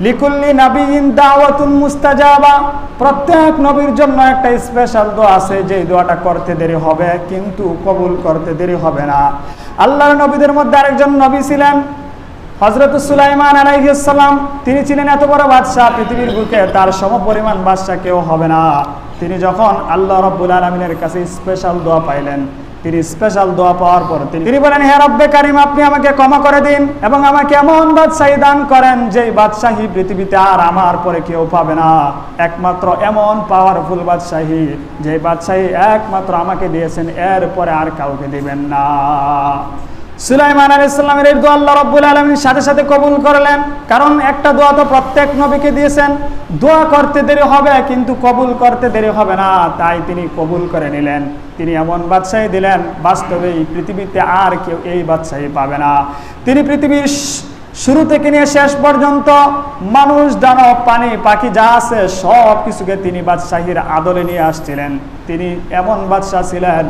লিকুল্লি নাবিয়িন দাওয়াতুন মুস্তাজাবা, প্রত্যেক নবীর জন্য একটা স্পেশাল দোয়া আছে, যে দোয়াটা করতে দেরি হবে কিন্তু কবুল করতে দেরি হবে না। আল্লাহর নবীদের মধ্যে আরেকজন নবী ছিলেন হযরত সুলাইমান আলাইহিস সালাম। তিনি ছিলেন এত বড় বাদশা, পৃথিবীর বুকে তার সমপরিমাণ বাদশা কেউ হবে না। তিনি যখন আল্লাহ রাব্বুল আলামিনের কাছে স্পেশাল দোয়া পাইলেন, তিনি স্পেশাল দোয়া পাওয়ার পর তিনি বলেন, হে রব্বে কারীম, আপনি আমাকে ক্ষমা করে দিন এবং আমাকে এমন বাদশাহী দান করেন যেই বাদশাহী পৃথিবীতে আর আমার পরে কেউ পাবে না। একমাত্র এমন পাওয়ারফুল বাদশাহী, যে বাদশাহী একমাত্র আমাকে দিয়েছেন, এর পরে আর কাউকে দিবেন না। সুলাইমান আলাইহিস সালামের এই দোয়া আল্লাহ রাব্বুল আলামিন সাথে সাথে কবুল করলেন, কারণ একটা দোয়া তো প্রত্যেক নবীকে দিয়েছেন। দোয়া করতে দেরি হবে কিন্তু কবুল করতে দেরি হবে না, তাই তিনি কবুল করে নিলেন। তিনি এমন বাদশাহী দিলেন, বাস্তবেই পৃথিবীতে আর কেউ এই বাদশাহী পাবে না। তিনি পৃথিবীর শুরু থেকে নিয়ে শেষ পর্যন্ত মানুষ, দানব, পানি, পাখি যা আছে সব কিছুকে তিনি বাদশাহীর আদলে নিয়ে আসছিলেন। তিনি এমন বাদশাহ ছিলেন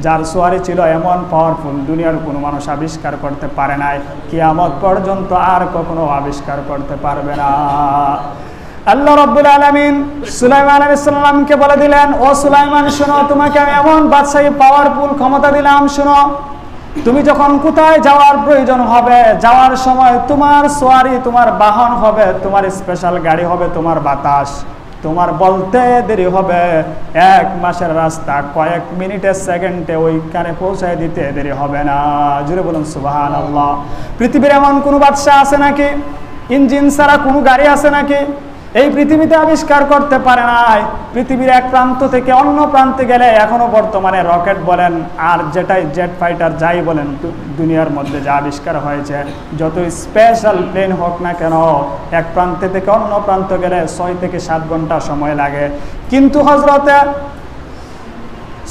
যার সোয়ারি ছিল এমন পাওয়ারফুল, দুনিয়ার কোনো মানুষ আবিষ্কার করতে পারে নাই, কিয়ামত পর্যন্ত আর কখনো আবিষ্কার করতে পারবে না। আল্লাহ রাব্বুল আলামিন সুলাইমান আলাইহিস সালামকে বলে দিলেন, ও সুলাইমান, শোনো, তোমাকে আমি এমন বাদশাহী পাওয়ারফুল ক্ষমতা দিলাম, শোনো, তুমি যখন কোথায় যাওয়ার প্রয়োজন হবে, যাওয়ার সময় তোমার সোয়ারি, তোমার বাহন হবে, তোমার স্পেশাল গাড়ি হবে, তোমার বাতাস, তোমার বলতে দেরি হবে। 1 মাসের রাস্তা কয়েক মিনিটে, সেকেন্ডে ওইখানে পৌঁছায় দিতে দেরি হবে না। জুড়ে বলুন সুবহানাল্লাহ। পৃথিবীর এমন কোনো বাদশা আছে নাকি ইঞ্জিন ছাড়া কোনো গাড়ি আছে নাকি এই পৃথিবীতে আবিষ্কার করতে পারে নাই? পৃথিবীর এক প্রান্ত থেকে অন্য প্রান্তে গেলে এখনো বর্তমানে রকেট বলেন আর যেটাই জেট ফাইটার যাই বলেন, দুনিয়ার মধ্যে যা আবিষ্কার হয়েছে, যত স্পেশাল প্লেন হোক না কেন, এক প্রান্তে থেকে অন্য প্রান্ত গেলে 6 থেকে 7 ঘন্টা সময় লাগে। কিন্তু হযরতে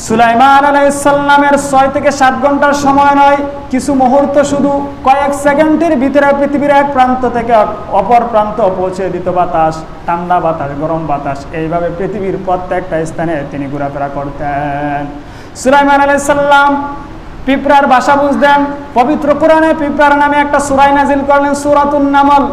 সুলাইমান আলাইহিস সালামের 6 থেকে 7 ঘন্টার সময় নয়, কিছু মুহূর্ত, শুধু কয়েক সেকেন্ডের ভিতরে পৃথিবীর এক প্রান্ত থেকে অপর প্রান্ত পৌঁছে দিত বাতাস, ঠান্ডা বাতাস, গরম বাতাস, এইভাবে পৃথিবীর প্রত্যেকটা স্থানে তিনি ঘোরাফেরা করতেন। সুলাইমান আলাইহিস সালাম পিঁপড়ার ভাষা বুঝতেন। পবিত্র কোরআনে পিঁপড়ার নামে একটা সূরা নাজিল করলেন, সূরাতুন নামল।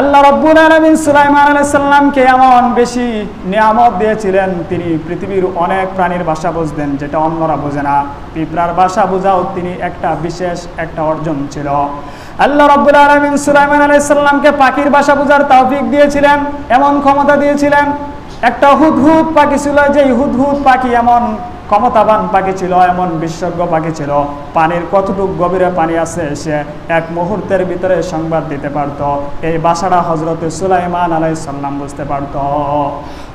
আল্লাহ রাব্বুল আলামিন সুলাইমান আলাইহিস সালামকে এমন বেশি নিয়ামত দিয়েছিলেন, তিনি পৃথিবীর অনেক প্রাণীর ভাষা বুঝতেন যেটা অন্যরা বোঝে না। পিঁপড়ার ভাষা বোঝাও তিনি একটা বিশেষ একটা অর্জন ছিল। আল্লাহ রাব্বুল আলামিন সুলাইমান আলাইহিস সালামকে পাখির ভাষা বোঝার তৌফিক দিয়েছিলেন, এমন ক্ষমতা দিয়েছিলেন। একটা হুদহুদ পাখি ছিল, যে হুদহুদ পাখি এমন ক্ষমতাবান পাখি ছিল, এমন বিশেষজ্ঞ পাখি ছিল, পানির কতটুকু গভীরে পানি আছে সে এক মুহূর্তের ভিতরে সংবাদ দিতে পারত। এই ভাষাটা হযরত সুলাইমান আলাইহিস সালাম বুঝতে পারত।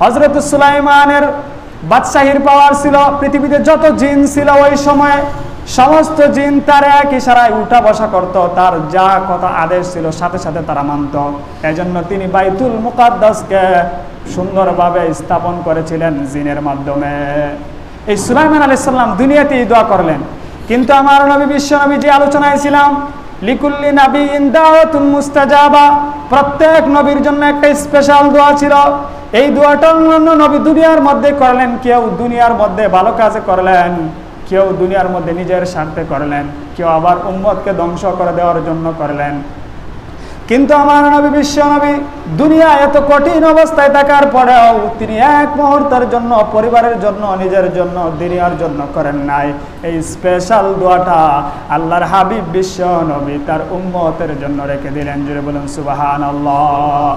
হযরত সুলাইমানের বাদশাহীর পাওয়ার ছিল, পৃথিবীতে যত জিন ছিল ওই সময় সমস্ত জিন তার এক ইশারায় উঠা বসা করত, তার যা কথা আদেশ ছিল সাথে সাথে তারা মানত। এজন্য তিনি বাইতুল মুকাদ্দাসকে সুন্দরভাবে স্থাপন করেছিলেন জিনের মাধ্যমে। এই সুলাইমান আলাইহিস সালাম দুনিয়াতেই দোয়া করলেন, কিন্তু আমার নবী বিশ্ব নবী যে আলোচনায় ছিলাম, লিকুল্লি নাবিয়িন দাওয়াতুন মুস্তাজাবা, প্রত্যেক নবীর জন্য একটা স্পেশাল দোয়া ছিল। এই দোয়াটা অন্য নবী দুনিয়ার মধ্যে করলেন, কেউ দুনিয়ার মধ্যে ভালো কাজে করলেন, কেউ দুনিয়ার মধ্যে নিজের স্বার্থে করলেন, কেউ আবার উম্মতকে ধ্বংস করে দেওয়ার জন্য করলেন। কিন্তু আমার নবী বিশ্ব নবী দুনিয়া এত কঠিন অবস্থায় থাকার পরেও তিনি এক মুহূর্তের জন্য, পরিবারের জন্য, নিজের জন্য, দুনিয়ার জন্য করেন নাই। এই স্পেশাল দোয়াটা আল্লাহর হাবিব বিশ্ব নবী তার উম্মতের জন্য রেখে দিলেন। জুড়ে বলুন সুবহানাল্লাহ।